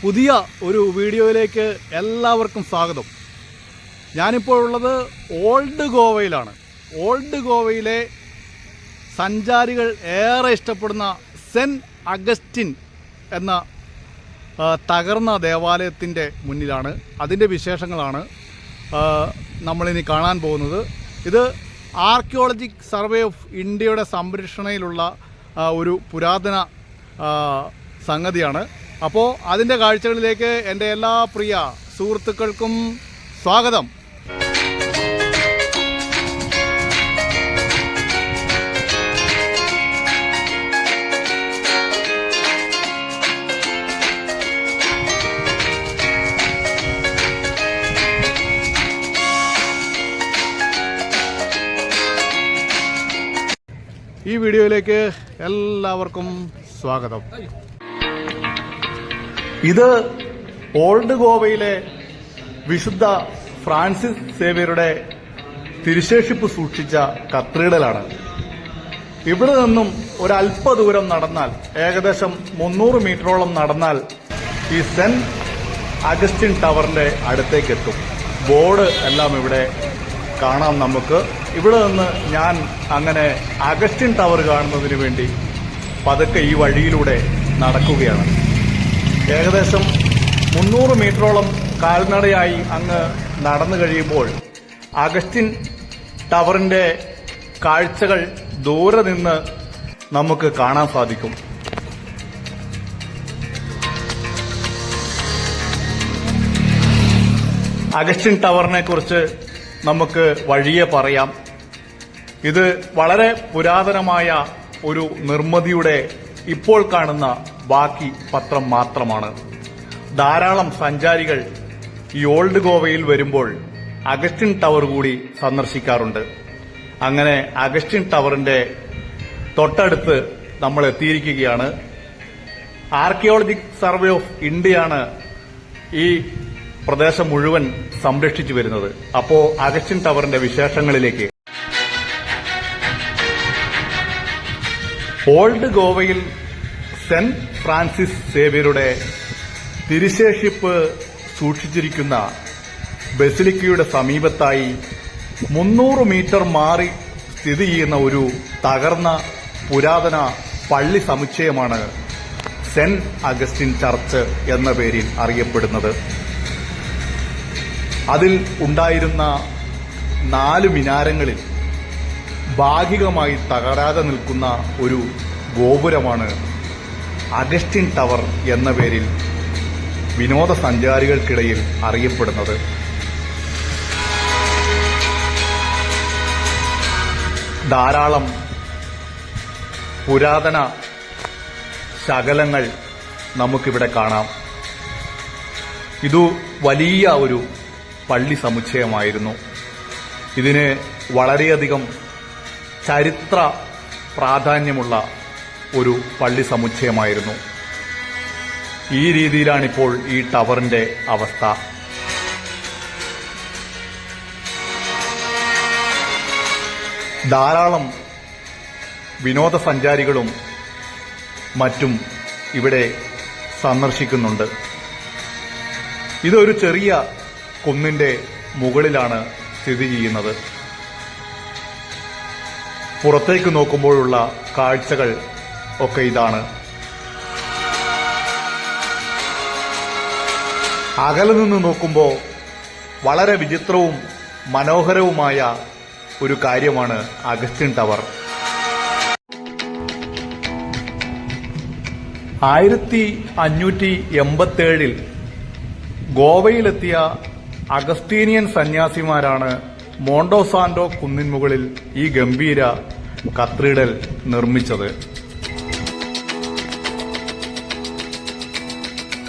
പുതിയ ഒരു വീഡിയോയിലേക്ക് എല്ലാവർക്കും സ്വാഗതം. ഞാനിപ്പോൾ ഉള്ളത് ഓൾഡ് ഗോവയിലാണ്. ഓൾഡ് ഗോവയിലെ സഞ്ചാരികൾ ഏറെ ഇഷ്ടപ്പെടുന്ന സെൻറ്റ് അഗസ്റ്റിൻ എന്ന തകർന്ന ദേവാലയത്തിൻ്റെ മുന്നിലാണ്. അതിൻ്റെ വിശേഷങ്ങളാണ് നമ്മളിനി കാണാൻ പോകുന്നത്. ഇത് ആർക്കിയോളജിക് സർവേ ഓഫ് ഇന്ത്യയുടെ സംരക്ഷണയിലുള്ള ഒരു പുരാതന സംഗതിയാണ്. അപ്പോൾ അതിൻ്റെ കാഴ്ചകളിലേക്ക് എൻ്റെ എല്ലാ പ്രിയ സുഹൃത്തുക്കൾക്കും സ്വാഗതം. ഈ വീഡിയോയിലേക്ക് എല്ലാവർക്കും സ്വാഗതം. ഇത് ഓൾഡ് ഗോവയിലെ വിശുദ്ധ ഫ്രാൻസിസ് സേവ്യറുടെ തിരുശേഷിപ്പ് സൂക്ഷിച്ച കത്തീഡ്രലാണ്. ഇവിടെ നിന്നും ഒരല്പ ദൂരം നടന്നാൽ, ഏകദേശം 300 മീറ്ററോളം നടന്നാൽ ഈ സെന്റ് അഗസ്റ്റിൻ ടവറിന്റെ അടുത്തേക്ക് എത്തും. ബോർഡ് എല്ലാം ഇവിടെ കാണാം നമുക്ക്. ഇവിടെ നിന്ന് ഞാൻ അങ്ങനെ അഗസ്റ്റിൻ ടവർ കാണുന്നതിന് വേണ്ടി പതുക്കെ ഈ വഴിയിലൂടെ നടക്കുകയാണ്. ഏകദേശം 300 മീറ്ററോളം കാൽനടയായി അങ്ങ് നടന്നു കഴിയുമ്പോൾ അഗസ്റ്റിൻ ടവറിന്റെ കാഴ്ചകൾ ദൂരെ നിന്ന് നമുക്ക് കാണാൻ സാധിക്കും. അഗസ്റ്റിൻ ടവറിനെ കുറിച്ച് നമുക്ക് വഴിയെ പറയാം. ഇത് വളരെ പുരാതനമായ ഒരു നിർമ്മിതിയുടെ ഇപ്പോൾ കാണുന്ന ബാക്കി പത്രം മാത്രമാണ്. ധാരാളം സഞ്ചാരികൾ ഈ ഓൾഡ് ഗോവയിൽ വരുമ്പോൾ അഗസ്റ്റിൻ ടവർ കൂടി സന്ദർശിക്കാറുണ്ട്. അങ്ങനെ അഗസ്റ്റിൻ ടവറിന്റെ തൊട്ടടുത്ത് നമ്മൾ എത്തിയിരിക്കുകയാണ്. ആർക്കിയോളജിക് സർവേ ഓഫ് ഇന്ത്യയാണ് ഈ പ്രദേശം മുഴുവൻ സംരക്ഷിച്ചു വരുന്നത്. അപ്പോ അഗസ്റ്റിൻ ടവറിന്റെ വിശേഷങ്ങളിലേക്ക്. ഓൾഡ് ഗോവയിൽ സെന്റ് ഫ്രാൻസിസ് സേവ്യറുടെ തിരുശേഷിപ്പ് സൂക്ഷിച്ചിരിക്കുന്ന ബസിലിക്കയുടെ സമീപത്തായി 300 മീറ്റർ മാറി സ്ഥിതി ചെയ്യുന്ന ഒരു തകർന്ന പുരാതന പള്ളി സമുച്ചയമാണ് സെന്റ് അഗസ്റ്റിൻ ചർച്ച് എന്ന പേരിൽ അറിയപ്പെടുന്നത്. അതിൽ ഉണ്ടായിരുന്ന 4 മിനാരങ്ങളിൽ ഭാഗികമായി തകരാതെ നിൽക്കുന്ന ഒരു ഗോപുരമാണ് അഗസ്റ്റിൻ ടവർ എന്ന പേരിൽ വിനോദസഞ്ചാരികൾക്കിടയിൽ അറിയപ്പെടുന്നത്. ധാരാളം പുരാതന ശകലങ്ങൾ നമുക്കിവിടെ കാണാം. ഇത് വലിയ ഒരു പള്ളി സമുച്ചയമായിരുന്നു. ഇതിന് വളരെയധികം ചരിത്ര പ്രാധാന്യമുള്ള ഒരു പള്ളി സമുച്ചയമായിരുന്നു. ഈ രീതിയിലാണിപ്പോൾ ഈ ടവറിന്റെ അവസ്ഥ. ധാരാളം വിനോദസഞ്ചാരികളും മറ്റും ഇവിടെ സന്ദർശിക്കുന്നുണ്ട്. ഇതൊരു ചെറിയ കുന്നിന്റെ മുകളിലാണ് സ്ഥിതി ചെയ്യുന്നത്. പുറത്തേക്ക് നോക്കുമ്പോഴുള്ള കാഴ്ചകൾ ഒക്കെ ഇതാണ്. അകലെ നിന്ന് നോക്കുമ്പോൾ വളരെ വിചിത്രവും മനോഹരവുമായ ഒരു കാര്യമാണ് അഗസ്റ്റിൻ ടവർ. 1587 ഗോവയിലെത്തിയ അഗസ്തീനിയൻ സന്യാസിമാരാണ് മോണ്ടോസാന്റോ കുന്നിൻ മുകളിൽ ഈ ഗംഭീര കത്തീഡ്രൽ നിർമ്മിച്ചത്.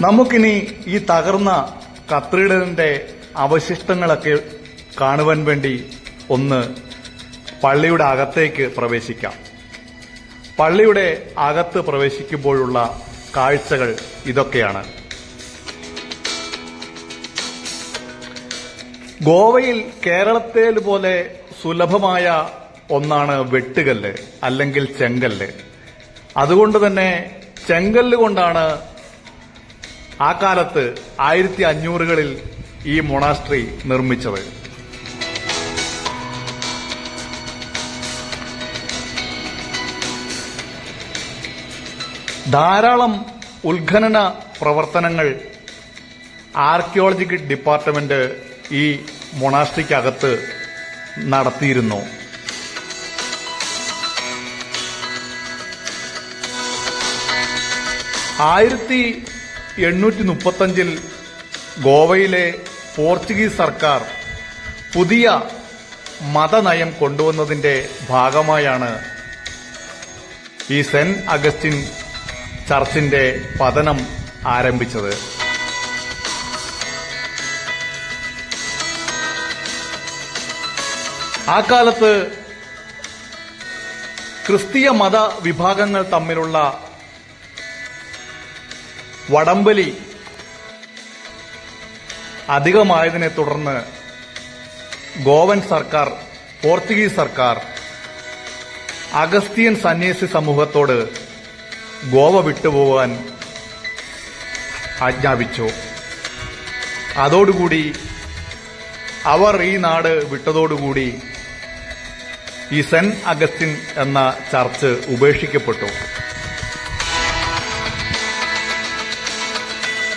നമുക്കിനി ഈ തകർന്ന കത്തീഡ്രലിന്റെ അവശിഷ്ടങ്ങളൊക്കെ കാണുവാൻ വേണ്ടി ഒന്ന് പള്ളിയുടെ അകത്തേക്ക് പ്രവേശിക്കാം. പള്ളിയുടെ അകത്ത് പ്രവേശിക്കുമ്പോഴുള്ള കാഴ്ചകൾ ഇതൊക്കെയാണ്. ഗോവയിൽ കേരളത്തേതുപോലെ സുലഭമായ ഒന്നാണ് വെട്ടുകല്ല് അല്ലെങ്കിൽ ചെങ്കല്ല്. അതുകൊണ്ട് തന്നെ ചെങ്കല്ല് കൊണ്ടാണ് ആ കാലത്ത് 1500കളിൽ ഈ മൊണാസ്ട്രി നിർമ്മിച്ചത്. ധാരാളം ഉത്ഖനന പ്രവർത്തനങ്ങൾ ആർക്കിയോളജിക്കൽ ഡിപ്പാർട്ട്മെന്റ് ഈ മൊണാസ്ട്രിക്കകത്ത് നടത്തിയിരുന്നു. ആയിരത്തി 835 ഗോവയിലെ പോർച്ചുഗീസ് സർക്കാർ പുതിയ മതനയം കൊണ്ടുവന്നതിന്റെ ഭാഗമായാണ് ഈ സെന്റ് അഗസ്റ്റിൻ ചർച്ചിന്റെ പതനം ആരംഭിച്ചത്. ആ കാലത്ത് ക്രിസ്തീയ മത വിഭാഗങ്ങൾ തമ്മിലുള്ള വടംവലി അധികമായതിനെ തുടർന്ന് ഗോവൻ സർക്കാർ, പോർച്ചുഗീസ് സർക്കാർ അഗസ്ത്യൻ സന്യാസി സമൂഹത്തോട് ഗോവ വിട്ടുപോകാൻ ആജ്ഞാപിച്ചു. അതോടുകൂടി അവർ ഈ നാട് വിട്ടതോടുകൂടി ഈ സെന്റ് അഗസ്റ്റിൻ എന്ന ചർച്ച് ഉപേക്ഷിക്കപ്പെട്ടു.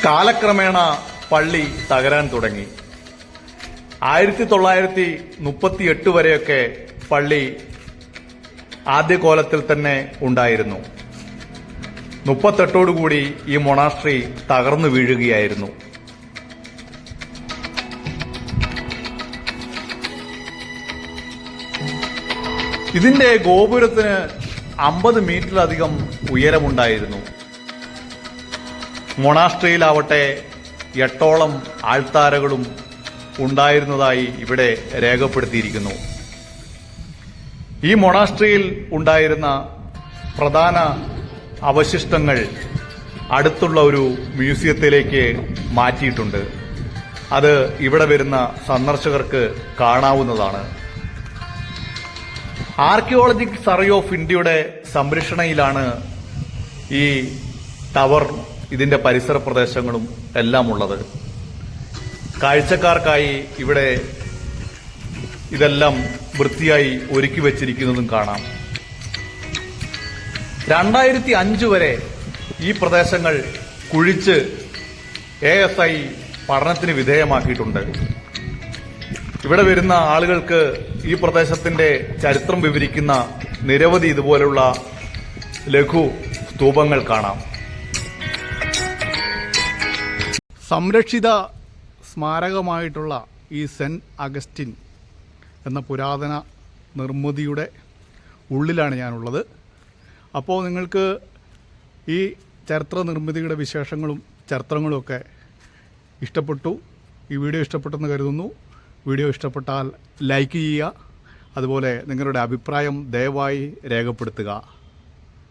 കാലക്രമേണ പള്ളി തകരാൻ തുടങ്ങി. 1938 വരെയൊക്കെ പള്ളി ആദ്യ കോലത്തിൽ തന്നെ ഉണ്ടായിരുന്നു. 38ഓടുകൂടി ഈ മൊണാസ്ട്രി തകർന്നു വീഴുകയായിരുന്നു. ഇതിന്റെ ഗോപുരത്തിന് 50 മീറ്ററിലധികം ഉയരമുണ്ടായിരുന്നു. മൊണാസ്ട്രിയിലാവട്ടെ 8ഓളം ആൾത്താരകളും ഉണ്ടായിരുന്നതായി ഇവിടെ രേഖപ്പെടുത്തിയിരിക്കുന്നു. ഈ മൊണാസ്ട്രിയിൽ ഉണ്ടായിരുന്ന പ്രധാന അവശിഷ്ടങ്ങൾ അടുത്തുള്ള ഒരു മ്യൂസിയത്തിലേക്ക് മാറ്റിയിട്ടുണ്ട്. അത് ഇവിടെ വരുന്ന സന്ദർശകർക്ക് കാണാവുന്നതാണ്. ആർക്കിയോളജിക്കൽ സർവേ ഓഫ് ഇന്ത്യയുടെ സംരക്ഷണയിലാണ് ഈ ടവർ, ഇതിന്റെ പരിസര പ്രദേശങ്ങളും എല്ലാം ഉള്ളത്. കാഴ്ചക്കാർക്കായി ഇവിടെ ഇതെല്ലാം വൃത്തിയായി ഒരുക്കി വച്ചിരിക്കുന്നതും കാണാം. 2005 വരെ ഈ പ്രദേശങ്ങൾ കുഴിച്ച് ASI പഠനത്തിന് വിധേയമാക്കിയിട്ടുണ്ട്. ഇവിടെ വരുന്ന ആളുകൾക്ക് ഈ പ്രദേശത്തിന്റെ ചരിത്രം വിവരിക്കുന്ന നിരവധി ഇതുപോലുള്ള ലഘു സ്തൂപങ്ങൾ കാണാം. സംരക്ഷിത സ്മാരകമായിട്ടുള്ള ഈ സെന്റ് അഗസ്റ്റിൻ എന്ന പുരാതന നിർമ്മിതിയുടെ ഉള്ളിലാണ് ഞാനുള്ളത്. അപ്പോൾ നിങ്ങൾക്ക് ഈ ചരിത്ര നിർമ്മിതിയുടെ വിശേഷങ്ങളും ചരിത്രങ്ങളുമൊക്കെ ഇഷ്ടപ്പെട്ടു. ഈ വീഡിയോ ഇഷ്ടപ്പെട്ടെന്ന് കരുതുന്നു. വീഡിയോ ഇഷ്ടപ്പെട്ടാൽ ലൈക്ക് ചെയ്യുക. അതുപോലെ നിങ്ങളുടെ അഭിപ്രായം ദയവായി രേഖപ്പെടുത്തുക.